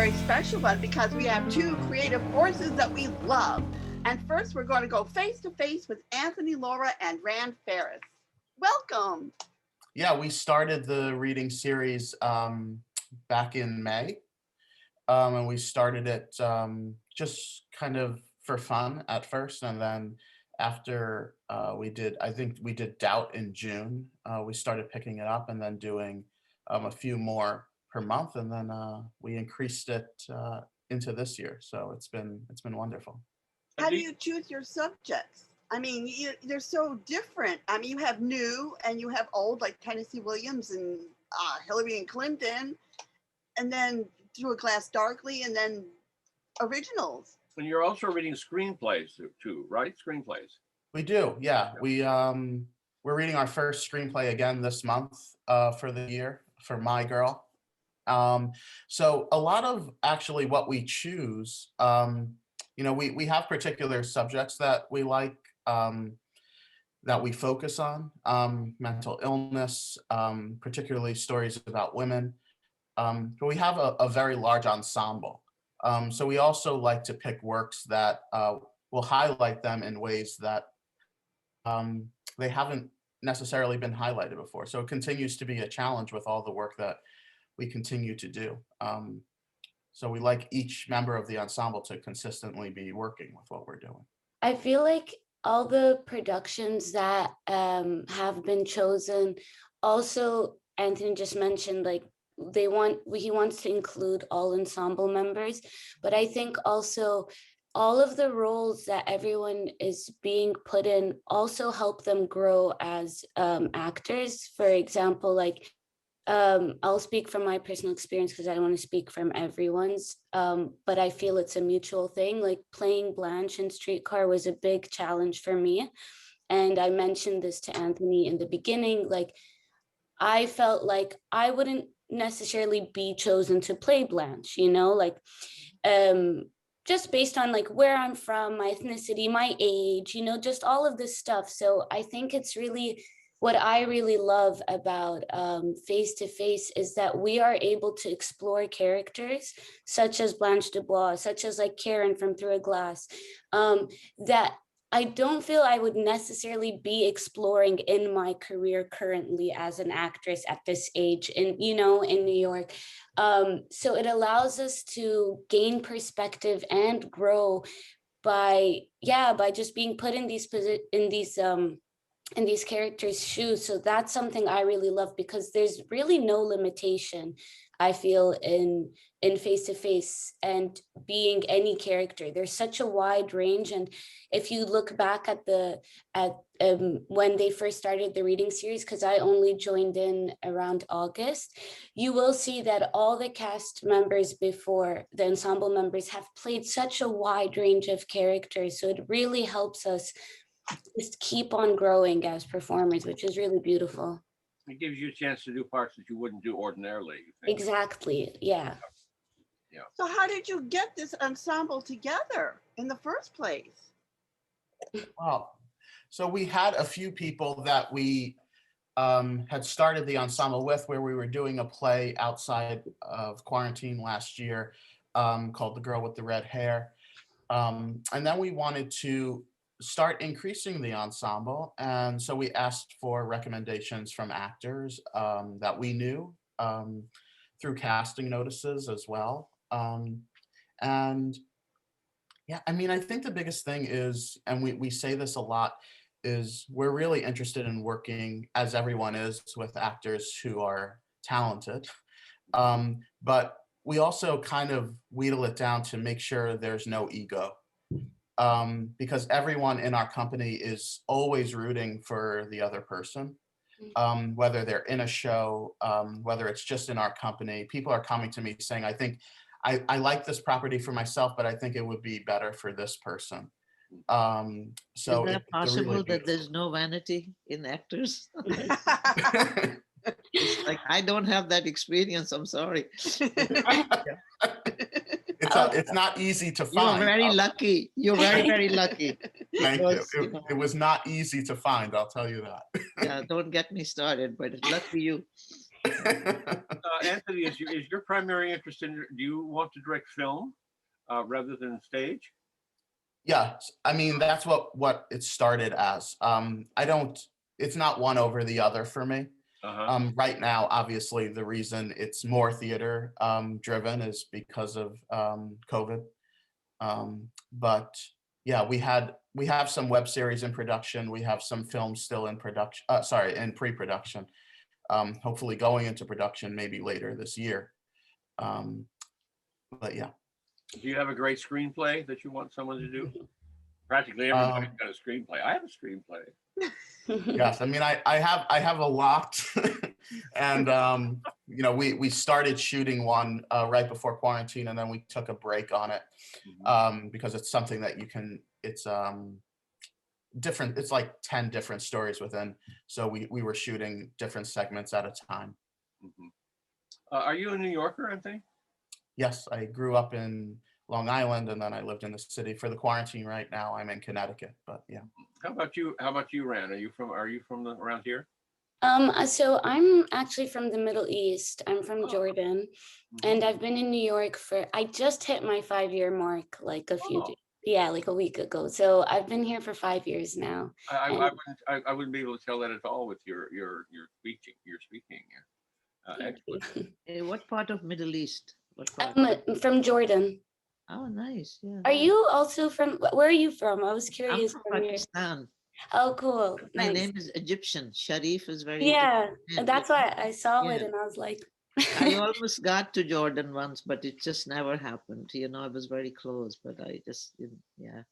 very special one because we have two creative forces that we love. And first, we're going to go face to face with Anthony Laura and Rand Faris. Welcome. Yeah, we started the reading series back in May. And we started it just kind of for fun at first. And then after I think we did Doubt in June, we started picking it up and then doing a few more per month. And then we increased it into this year. So it's been wonderful. How do you choose your subjects? I mean, they're so different. I mean, you have new and you have old, like Tennessee Williams and Hillary and Clinton, and then Through a Glass Darkly, and then originals. And you're also reading screenplays too, right? Screenplays. We do, yeah. We're reading our first screenplay again this month for the year for My Girl. So a lot of actually what we choose, we have particular subjects that we like, that we focus on, mental illness, particularly stories about women. But we have a very large ensemble. So we also like to pick works that will highlight them in ways that they haven't necessarily been highlighted before. So it continues to be a challenge with all the work that we continue to do. So we like each member of the ensemble to consistently be working with what we're doing. I feel like all the productions that have been chosen, also Anthony just mentioned, like he wants to include all ensemble members, but I think also all of the roles that everyone is being put in also help them grow as actors. For example, like I'll speak from my personal experience because I don't want to speak from everyone's, but I feel it's a mutual thing. Like playing Blanche in Streetcar was a big challenge for me. And I mentioned this to Anthony in the beginning, like I felt like I wouldn't necessarily be chosen to play Blanche, like just based on like where I'm from, my ethnicity, my age, just all of this stuff. So I think it's really what I really love about Face to Face is that we are able to explore characters such as Blanche Dubois, such as like Karen from Through a Glass, that I don't feel I would necessarily be exploring in my career currently as an actress at this age in New York. So it allows us to gain perspective and grow by just being put in these characters' shoes. So that's something I really love because there's really no limitation, I feel, in Face to Face and being any character. There's such a wide range. And if you look back at when they first started the reading series, because I only joined in around August, you will see that all the cast members before, the ensemble members, have played such a wide range of characters. So it really helps us just keep on growing as performers, which is really beautiful. It gives you a chance to do parts that you wouldn't do ordinarily. Exactly, yeah. So how did you get this ensemble together in the first place? Well, so we had a few people that we had started the ensemble with, where we were doing a play outside of quarantine last year called The Girl with the Red Hair. And then we wanted to start increasing the ensemble. And so we asked for recommendations from actors that we knew through casting notices as well. And yeah, I mean, I think the biggest thing is, and we say this a lot, is we're really interested in working, as everyone is, with actors who are talented. But we also kind of wheedle it down to make sure there's no ego. Because everyone in our company is always rooting for the other person, whether they're in a show, whether it's just in our company. People are coming to me saying, I like this property for myself, but I think it would be better for this person. So is that possible really that there's no vanity in actors? It's like, I don't have that experience, I'm sorry. It's not easy to find. You're very lucky. You're very, very lucky. Thank you. It was not easy to find, I'll tell you that. Yeah, don't get me started, but it's lucky you. Anthony, is your primary interest in? Do you want to direct film rather than stage? Yeah, I mean, that's what it started as. I don't, it's not one over the other for me. Right now, obviously, the reason it's more theater driven is because of COVID. But yeah, we have some web series in production. We have some films still in production. Sorry, in pre-production. Hopefully going into production maybe later this year. But yeah. Do you have a great screenplay that you want someone to do? Practically everybody's got a screenplay. I have a screenplay. Yes, I mean, I have a lot, and you know, we started shooting one right before quarantine, and then we took a break on it because it's something that it's different. It's like 10 different stories within, so we were shooting different segments at a time. Are you a New Yorker, Anthony? Yes, I grew up in Long Island, and then I lived in the city. For the quarantine right now, I'm in Connecticut, but yeah. How about you? How about you, Ran? Are you from around here? So I'm actually from the Middle East. I'm from Jordan, and I've been in New York I just hit my 5-year mark like like a week ago. So I've been here for 5 years now. I wouldn't be able to tell that at all with your speaking. Excellent. What part of Middle East? What part? I'm from Jordan. Oh, nice. Yeah. Are you also from, where are you from? I was I'm curious. from Pakistan. Oh, cool. My Nice. name is Egyptian. Sharif is very Yeah, Egyptian. that's why I saw it Yeah. and I was like. I almost got to Jordan once, but it just never happened. You know, I was very close, but I just didn't. Yeah.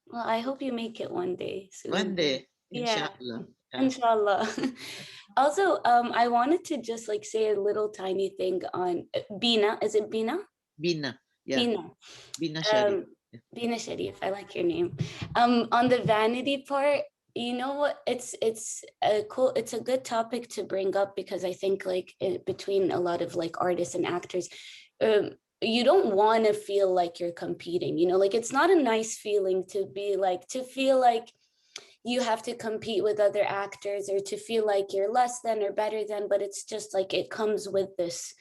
Well, I hope you make it one day soon. One day, Yeah. inshallah. Yeah. Inshallah. Also, I wanted to just like say a little tiny thing on Bina. Is it Bina? Bina. Yeah. Bina. Bina Sharif. Bina Sharif. I like your name. On the vanity part, you know what? It's a good topic to bring up because I think like between a lot of like artists and actors, you don't want to feel like you're competing. You know, like it's not a nice feeling to feel like you have to compete with other actors or to feel like you're less than or better than, but it's just like it comes with this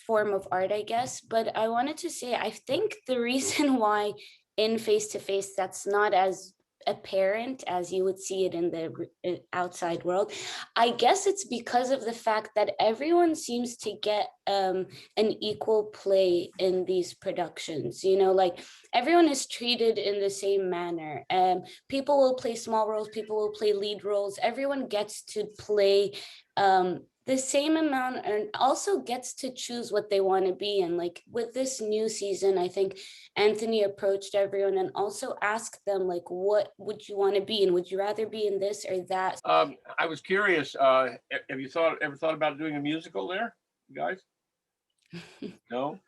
form of art, I guess. But I wanted to say, I think the reason why in face-to-face that's not as apparent as you would see it in the outside world, I guess it's because of the fact that everyone seems to get an equal play in these productions. You know, like everyone is treated in the same manner. People will play small roles, people will play lead roles. Everyone gets to play the same amount and also gets to choose what they want to be. And like with this new season, I think Anthony approached everyone and also asked them like, what would you want to be? And would you rather be in this or that? I was curious, have you ever thought about doing a musical there, you guys? No?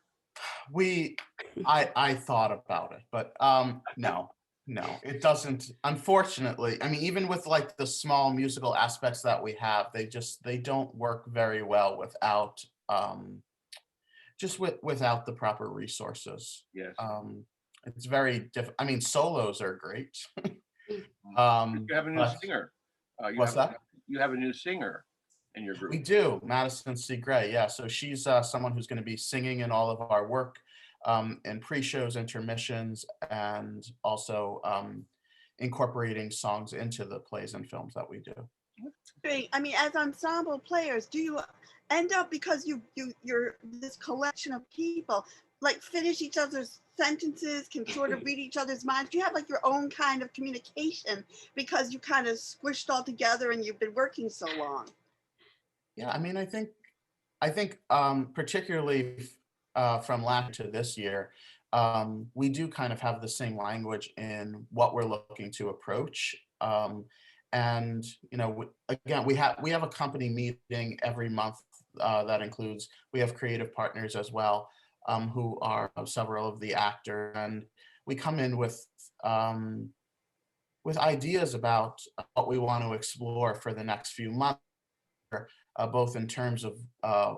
I thought about it, but no, it doesn't. Unfortunately, I mean, even with like the small musical aspects that we have, they don't work very well without without the proper resources. Yes. It's very different. I mean, solos are great. You have a new singer. What's that? You have a new singer in your group. We do, Madison C. Gray. Yeah, so she's someone who's going to be singing in all of our work. In pre-shows, intermissions, and also incorporating songs into the plays and films that we do. I mean, as ensemble players, do you end up, because you're this collection of people, like finish each other's sentences, can sort of read each other's minds? Do you have like your own kind of communication because you kind of squished all together and you've been working so long? Yeah, I mean, I think particularly from last to this year, we do kind of have the same language in what we're looking to approach. And you know, again, we have a company meeting every month that includes, we have creative partners as well, who are several of the actors, and we come in with ideas about what we want to explore for the next few months, both in terms of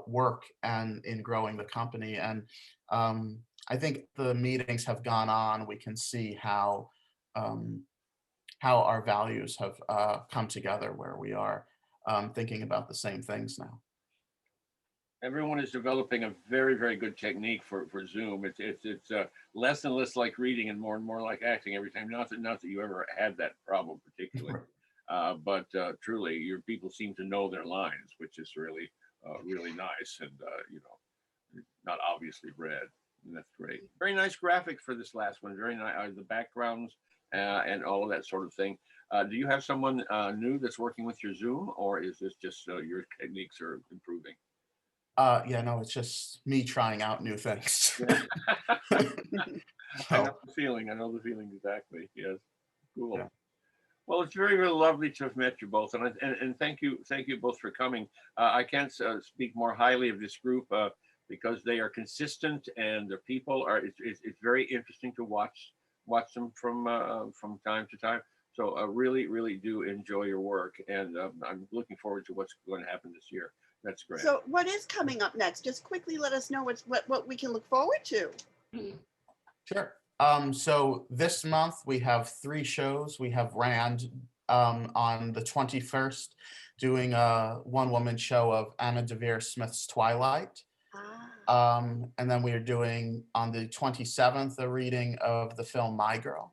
work and in growing the company. And I think the meetings have gone on. We can see how our values have come together where we are. thinking about the same things now. Everyone is developing a very, very good technique for Zoom. It's less and less like reading and more like acting every time. Not that you ever had that problem particularly, but truly, your people seem to know their lines, which is really really nice, and not obviously read. And that's great. Very nice graphics for this last one. Very nice, the backgrounds and all of that sort of thing. Do you have someone new that's working with your Zoom, or is this just your techniques are improving? Yeah, no, it's just me trying out new things. I know the feeling. I know the feeling exactly. Yes. Cool. Yeah. Well, it's very, very lovely to have met you both, and thank you both for coming. I can't speak more highly of this group because they are consistent, and their people are. It's very interesting to watch them from time to time. So I really, really do enjoy your work, and I'm looking forward to what's going to happen this year. That's great. So what is coming up next? Just quickly let us know what we can look forward to. Sure. So this month we have 3 shows. We have Rand on the 21st doing a one-woman show of Anna Devere Smith's Twilight. And then we are doing on the 27th a reading of the film My Girl.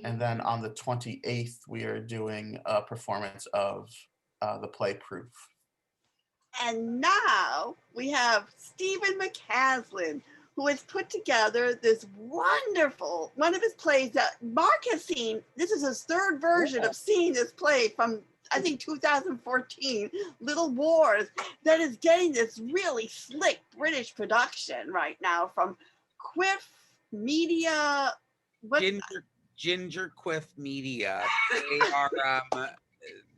And then on the 28th we are doing a performance of the play Proof. And now we have Stephen McCasland, who has put together this wonderful, one of his plays that Mark has seen. This is his 3rd version of seeing this play from, I think, 2014, Little Wars, that is getting this really slick British production right now from Quiff Media. Ginger Quiff Media.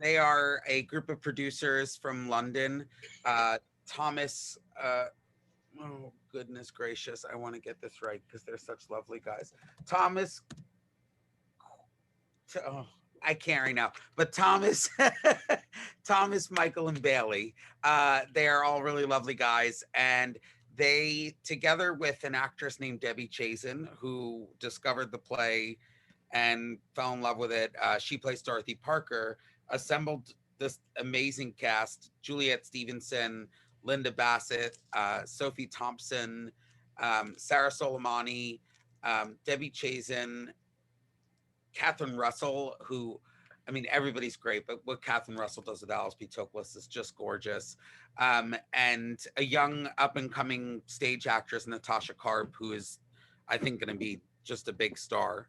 They are a group of producers from London. Thomas, oh goodness gracious, I want to get this right because they're such lovely guys. Thomas, I can't right now, but Thomas, Michael, and Bailey. They are all really lovely guys, and they, together with an actress named Debbie Chazen, who discovered the play and fell in love with it. She plays Dorothy Parker. Assembled this amazing cast: Juliet Stevenson, Linda Bassett, Sophie Thompson, Sarah Soleimani, Debbie Chazen, Catherine Russell, who, I mean, everybody's great, but what Catherine Russell does with Alice B. Toklas is just gorgeous. And a young up-and-coming stage actress, Natasha Karp, who is, I think, going to be just a big star.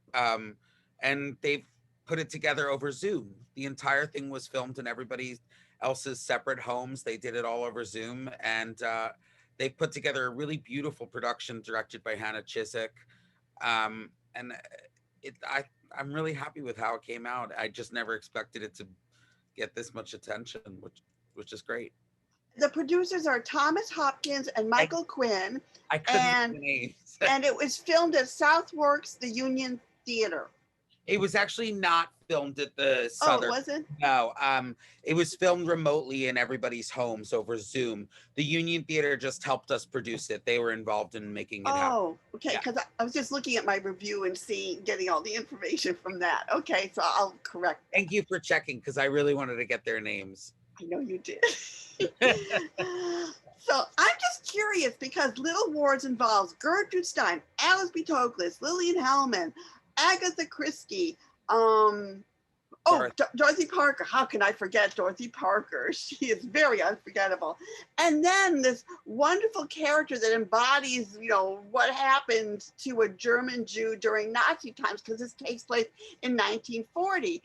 And they've put it together over Zoom. The entire thing was filmed in everybody else's separate homes. They did it all over Zoom, and they put together a really beautiful production directed by Hannah Chiswick. And I'm really happy with how it came out. I just never expected it to get this much attention, which is great. The producers are Thomas Hopkins and Michael Quinn. I couldn't see the names. And it was filmed at Southworks, the Union Theater. It was actually not filmed at the Southern. Oh, was it? No, it was filmed remotely in everybody's homes over Zoom. The Union Theater just helped us produce it. They were involved in making it happen. Oh, okay, because I was just looking at my review and getting all the information from that. Okay, so I'll correct. Thank you for checking, because I really wanted to get their names. I know you did. So I'm just curious, because Little Wars involves Gertrude Stein, Alice B. Toklas, Lillian Hellman, Agatha Christie, Dorothy Parker. How can I forget Dorothy Parker? She is very unforgettable. And then this wonderful character that embodies, what happened to a German Jew during Nazi times, because this takes place in 1940.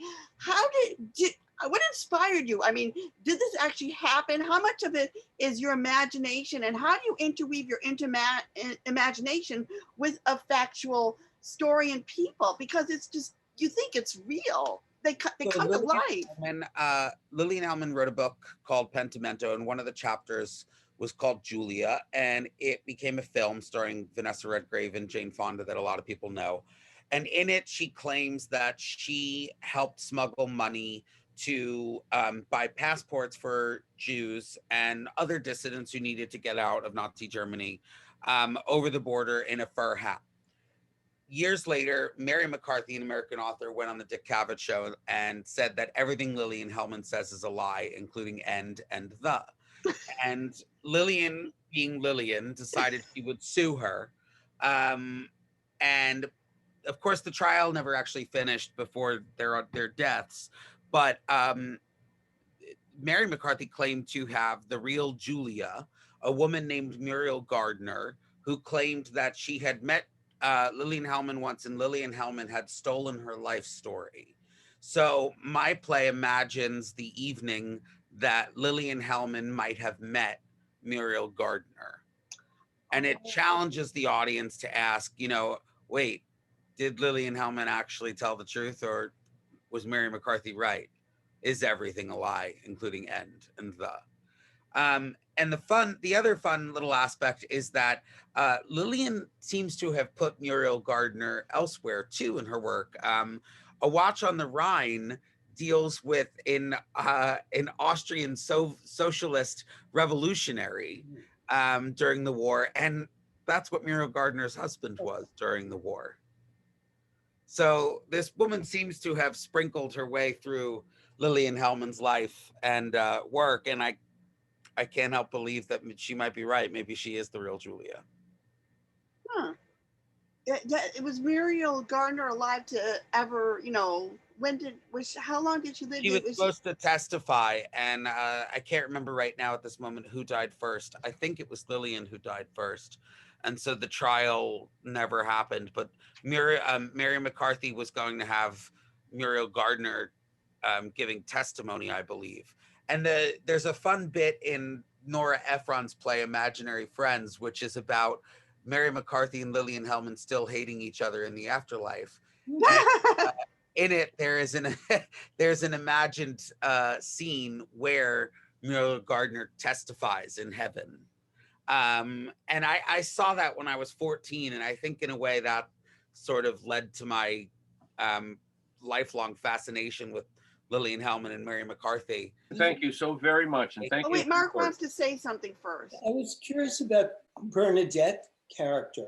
What inspired you? I mean, did this actually happen? How much of it is your imagination, and how do you interweave your imagination with a factual story and people? Because it's just, you think it's real. They come to life. Lillian Hellman wrote a book called Pentimento, and one of the chapters was called Julia, and it became a film starring Vanessa Redgrave and Jane Fonda that a lot of people know. And in it, she claims that she helped smuggle money to buy passports for Jews and other dissidents who needed to get out of Nazi Germany over the border in a fur hat. years later, Mary McCarthy, an American author, went on the Dick Cavett show and said that everything Lillian Hellman says is a lie, including and the. And Lillian, being Lillian, decided she would sue her. And of course, the trial never actually finished before their deaths. But Mary McCarthy claimed to have the real Julia, a woman named Muriel Gardner, who claimed that she had met Lillian Hellman once, and Lillian Hellman had stolen her life story. So my play imagines the evening that Lillian Hellman might have met Muriel Gardner. And it challenges the audience to ask, wait, did Lillian Hellman actually tell the truth, or was Mary McCarthy right? Is everything a lie, including and the? And the other fun little aspect is that Lillian seems to have put Muriel Gardner elsewhere too in her work. A Watch on the Rhine deals with an Austrian socialist revolutionary during the war, and that's what Muriel Gardner's husband was during the war. So this woman seems to have sprinkled her way through Lillian Hellman's life and work, and I can't help believe that she might be right. Maybe she is the real Julia. Huh. It was Muriel Gardner alive to ever, how long did she live? She was supposed to testify, and I can't remember right now at this moment who died first. I think it was Lillian who died first. And so the trial never happened, but Mary McCarthy was going to have Muriel Gardner giving testimony, I believe. And there's a fun bit in Nora Ephron's play Imaginary Friends, which is about Mary McCarthy and Lillian Hellman still hating each other in the afterlife. And, in it, there's an imagined scene where Muriel Gardner testifies in heaven. And I saw that when I was 14, and I think in a way that sort of led to my lifelong fascination with Lillian Hellman and Mary McCarthy. Thank you so very much, and thank you. Wait, Mark wants to say something first. I was curious about Bernadette character.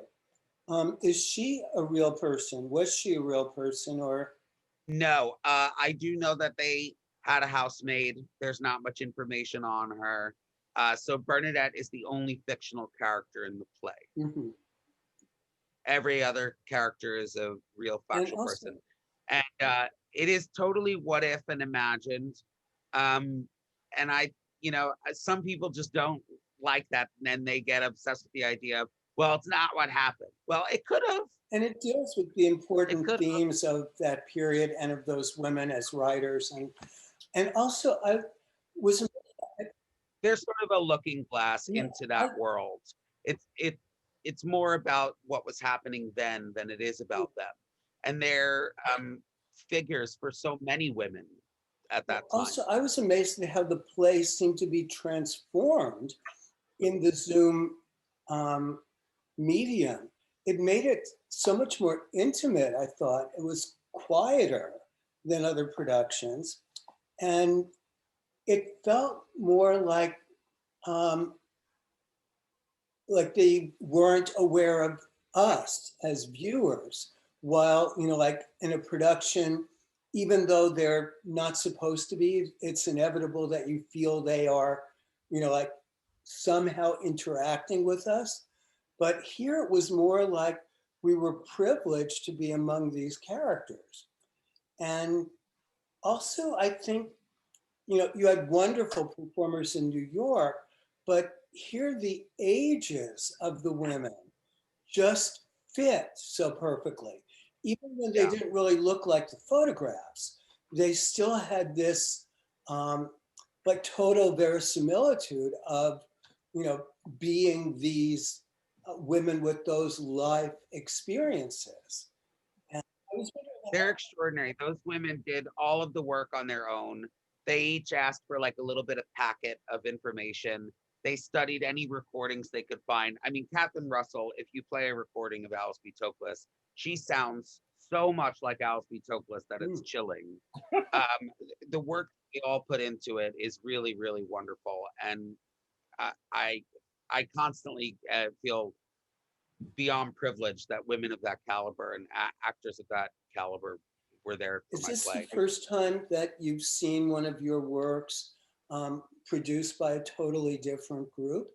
Is she a real person? Was she a real person, or? No, I do know that they had a housemaid. There's not much information on her. So Bernadette is the only fictional character in the play. Mm-hmm. Every other character is a real factual person. And it is totally what if and imagined. And some people just don't like that. And then they get obsessed with the idea of, well, it's not what happened. Well, it could have. And it deals with the important themes of that period and of those women as writers. And also, there's sort of a looking glass into that world. It's more about what was happening then than it is about them. And they're figures for so many women at that time. Also, I was amazed at how the play seemed to be transformed in the Zoom medium. It made it so much more intimate, I thought. It was quieter than other productions. And it felt more like they weren't aware of us as viewers, while, like in a production, even though they're not supposed to be, it's inevitable that you feel they are, like somehow interacting with us. But here it was more like we were privileged to be among these characters. And also, I think, you had wonderful performers in New York, but here the ages of the women just fit so perfectly. Even when they didn't really look like the photographs, they still had this total verisimilitude of, being these women with those life experiences. And they're extraordinary. Those women did all of the work on their own. They each asked for like a little bit of packet of information. They studied any recordings they could find. I mean, Catherine Russell, if you play a recording of Alice B. Toklas, she sounds so much like Alice B. Toklas that it's chilling. The work they all put into it is really, really wonderful. And I constantly feel beyond privileged that women of that caliber and actors of that caliber were there for Is my this the play. first time that you've seen one of your works produced by a totally different group?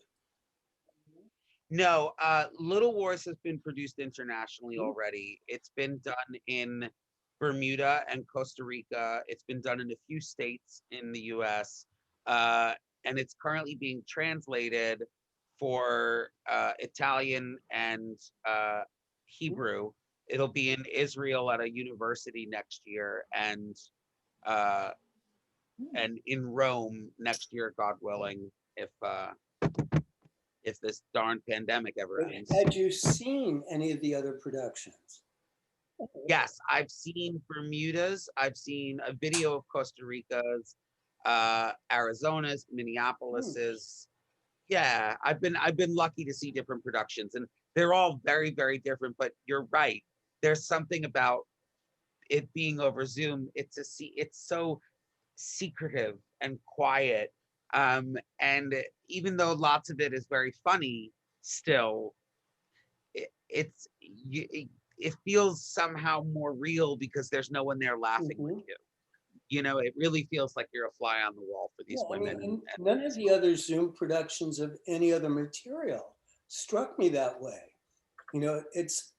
No, Little Wars has been produced internationally Mm. already. It's been done in Bermuda and Costa Rica. It's been done in a few states in the US. And it's currently being translated for Italian and Hebrew. It'll be in Israel at a university next year, and in Rome next year, God willing, if this darn pandemic ever But ends. had you seen any of the other productions? Yes, I've seen Bermuda's. I've seen a video of Costa Rica's, Arizona's, Minneapolis's. Yeah, I've been lucky to see different productions, and they're all very, very different. But you're right. There's something about it being over Zoom. It's so secretive and quiet. And even though lots of it is very funny, still, it feels somehow more real because there's no one there laughing with you. You know, it really feels like you're a fly on the wall for these Yeah, I mean, women. and none of the other Zoom productions of any other material struck me that way. You know, it's,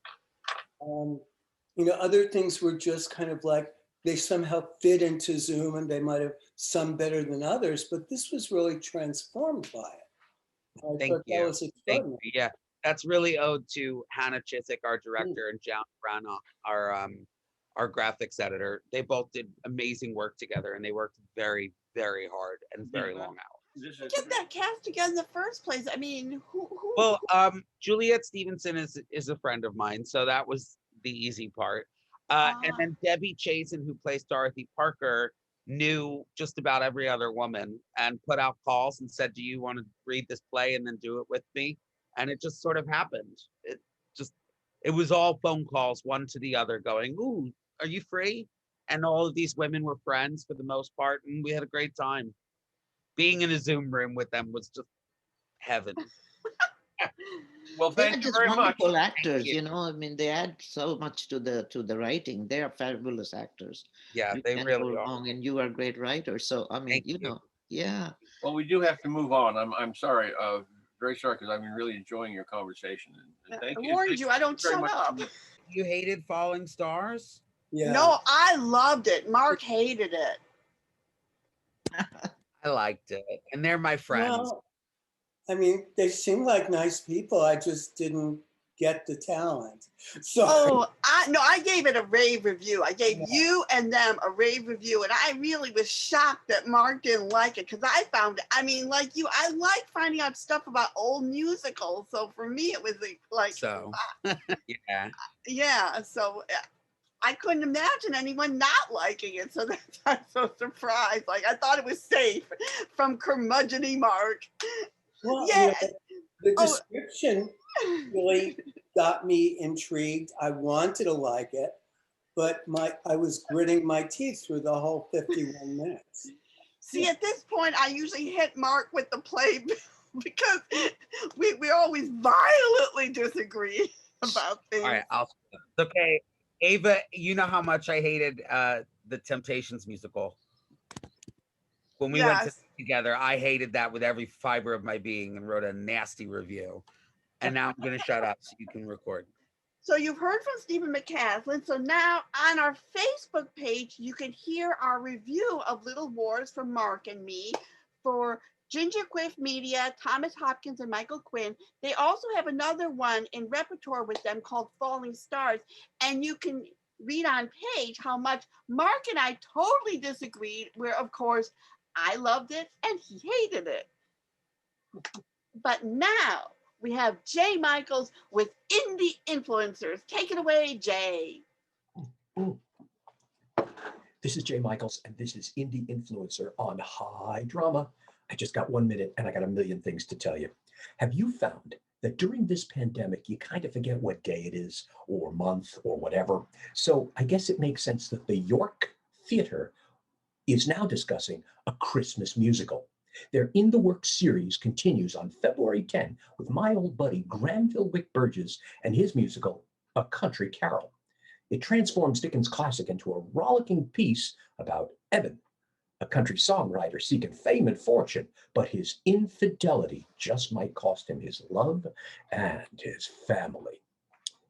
other things were just kind of like, they somehow fit into Zoom and they might have some better than others, but this was really transformed by it. I Thank thought that you. was Thank extraordinary. you. Yeah, that's really owed to Hannah Chiswick, our director, and John Brana, our graphics editor. They both did amazing work together, and they worked very, very hard and very long hours. Get that cast together in the first place. I mean, who? Well, Juliet Stevenson is a friend of mine, so that was the easy part. And then Debbie Chazen, who plays Dorothy Parker, knew just about every other woman and put out calls and said, "Do you want to read this play and then do it with me?" And it just sort of happened. It was all phone calls, one to the other, going, "Ooh, are you free?" And all of these women were friends for the most part, and we had a great time. Being in a Zoom room with them was just heaven. Well, They are thank you just very much. wonderful actors, you. you know. I mean, they add so much to the writing. They are fabulous actors. Yeah, You they can't really go are. wrong, and you are a great writer. So I mean, Thank you you. know, yeah. Well, we do have to move on. I'm sorry. Very sorry, because I've been really enjoying your conversation. And I thank you. warned Thank you, I don't very shut much. up. You hated Falling Stars? Yeah. No, I loved it. Mark hated it. I liked it, and they're my friends. Well, I mean, they seem like nice people. I just didn't get the talent. So Oh, I gave it a rave review. I gave you and them a rave review, and I really was shocked that Mark didn't like it, because I found it, I mean, like you, I like finding out stuff about old musicals. So for me, it was like So, yeah. yeah. So I couldn't imagine anyone not liking it. So that's why I'm so surprised. Like I thought it was safe from curmudgeon-y Mark. well, Yeah. the description really got me intrigued. I wanted to like it, but I was gritting my teeth through the whole 51 minutes. See, at this point, I usually hit Mark with the play because we always violently disagree about things. All right, okay. Ava, you know how much I hated the Temptations musical. When we went together, I hated that with every fiber of my being and wrote a nasty review. And now I'm going to shut up so you can record. So you've heard from Stephen McCasland. So now on our Facebook page, you can hear our review of Little Wars from Mark and me for Ginger Quiff Media, Thomas Hopkins, and Michael Quinn. They also have another one in repertoire with them called Falling Stars. And you can read on page how much Mark and I totally disagreed, where of course I loved it and he hated it. But now we have Jay Michaels with Indie Influencers. Take it away, Jay. This is Jay Michaels, and this is Indie Influencer on High Drama. I just got 1 minute, and I got a million things to tell you. Have you found that during this pandemic, you kind of forget what day it is, or month, or whatever? So I guess it makes sense that the York Theatre is now discussing a Christmas musical. Their In the Works series continues on February 10 with my old buddy Granville Wick Burgess and his musical, A Country Carol. It transforms Dickens' classic into a rollicking piece about Evan, a country songwriter seeking fame and fortune, but his infidelity just might cost him his love and his family.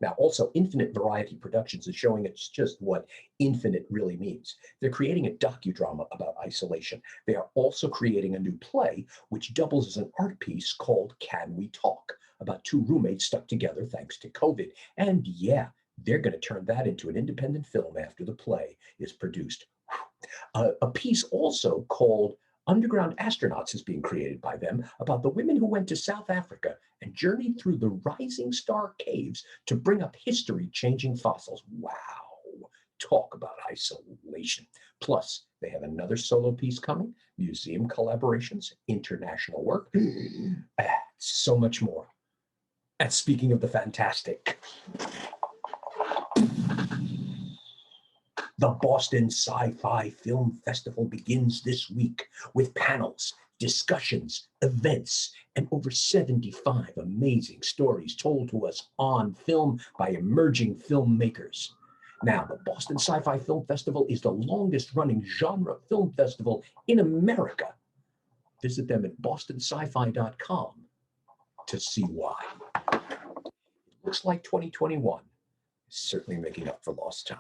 Now, also, Infinite Variety Productions is showing us just what infinite really means. They're creating a docudrama about isolation. They are also creating a new play, which doubles as an art piece called Can We Talk, about two roommates stuck together thanks to COVID. And yeah, they're going to turn that into an independent film after the play is produced. A piece also called Underground Astronauts is being created by them about the women who went to South Africa and journeyed through the Rising Star caves to bring up history-changing fossils. Wow, talk about isolation. Plus, they have another solo piece coming, museum collaborations, international work, so much more. And speaking of the fantastic, the Boston Sci-Fi Film Festival begins this week with panels, discussions, events, and over 75 amazing stories told to us on film by emerging filmmakers. Now, the Boston Sci-Fi Film Festival is the longest running genre film festival in America. Visit them at bostonsci-fi.com to see why. It looks like 2021 is certainly making up for lost time.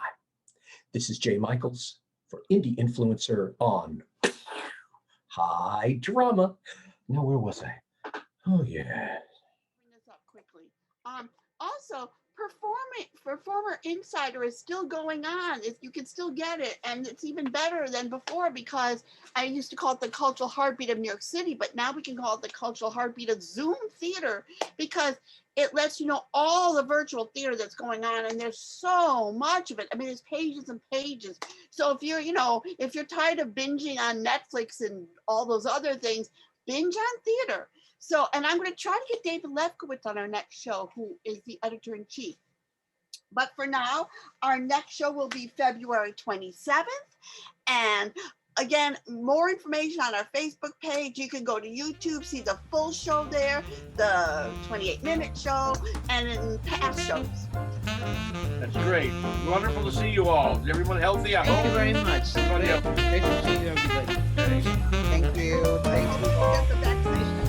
This is Jay Michaels for Indie Influencer on High Drama. Now, where was I? Oh, yeah. Bring this up quickly. Also, Performer Insider is still going on. If you can still get it, and it's even better than before because I used to call it the cultural heartbeat of New York City, but now we can call it the cultural heartbeat of Zoom theater because it lets you know all the virtual theater that's going on, and there's so much of it. I mean, there's pages and pages. So if you're tired of binging on Netflix and all those other things, binge on theater. So, and I'm going to try to get David Lefkowitz on our next show, who is the editor-in-chief. But for now, our next show will be February 27th. And again, more information on our Facebook page. You can go to YouTube, see the full show there, the 28-minute show, and in past shows. That's great. Wonderful to see you all. Is everyone healthy? I Thank you hope. very much. Everybody else. Great to see you, everybody. Okay. Thank you. Thank you. Get the vaccination.